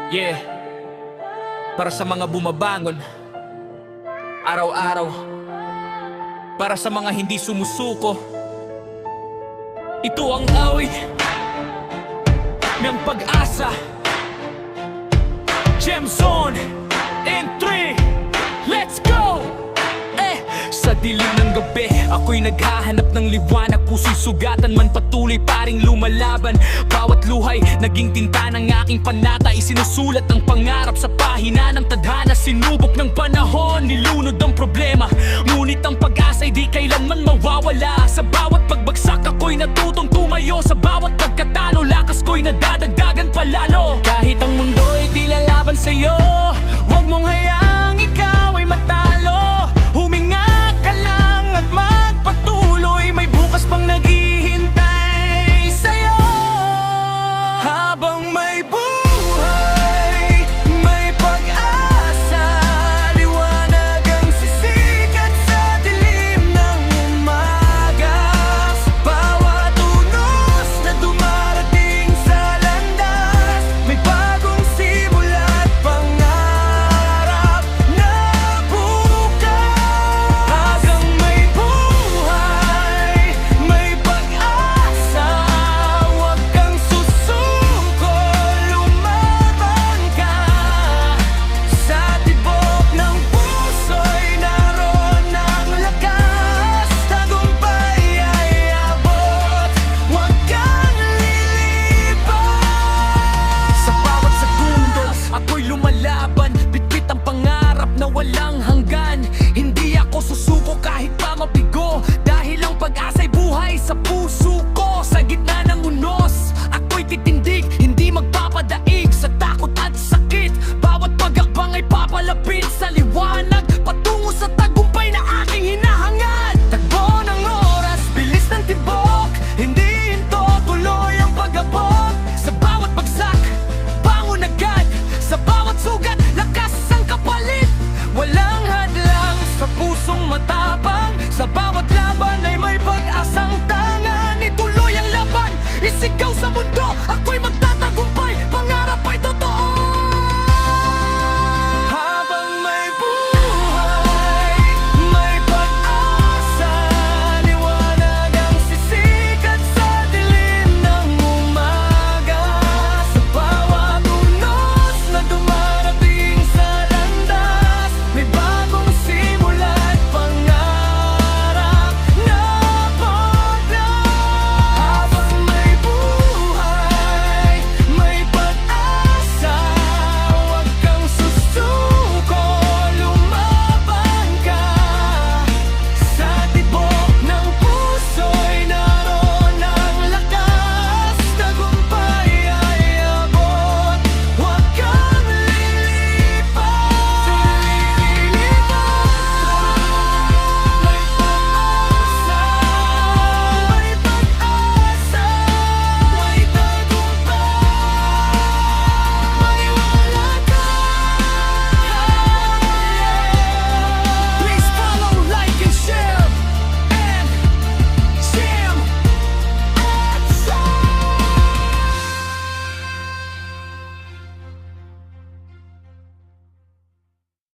Yeah, para sa mga bumabangon araw-araw, para sa mga hindi sumusuko. Ito ang awit ng pag-asa. Gem Zone in 3, let's go! Sa dilim ng gabi, ako'y naghahanap ng liwanag. Puso'y sugatan man, patuloy pa ring lumalaban. Bawat luhay, naging tinta ng aking panata. Isinusulat ang pangarap sa pahina ng tadhana. Sinubok ng panahon, nilunod ang problema. Ngunit ang pag-asa'y di kailanman mawawala. Sa bawat pagbagsak, ako'y natutong tumayo. Sa bawat pagkatalo, lakas ko'y nadadagdagan palalo. Kahit ang mundo'y di lalaban sa'yo, huwag mong hayaang ikaw ay matalo. Huminga ka lang at magpatuloy, may bukas pang naghihintay sa'yo. Habang may buhay, may pag-asa, liwanag ang sisikat sa dilim ng umaga. Sa bawat unos na dumarating sa landas, may bagong simula at pangarap na bukas. Habang may buhay, may pag-asa, huwag kang susuko, lumaban ka. Sa tibok ng puso'y naroon ang lakas. Tagumpay ay abot, huwag kang lilipas. Sa bawat segundo, ako'y lumalaban. Bitbit ang pangarap na walang hanggan. Hindi ako susuko kahit pa mabigo, dahil ang pag-asa'y buhay sa puso ko. Sa gitna ng unos, ako'y titindig, hindi magpapadaig sa takot at sakit. Bawat pagakbang ay papalapit sa liwanag, patungo sa tagumpay na aking hinahangad. Takbo ng oras, bilis ng tibok, hindi hinto, tuloy ang pag-abot. Sa bawat bagsak, bangon agad. Sa bawat sugat, lakas ang kapalit. Walang hadlang sa pusong matapang. Sa bawat laban ay may pag-asang tangan. Ituloy ang laban, isigaw sa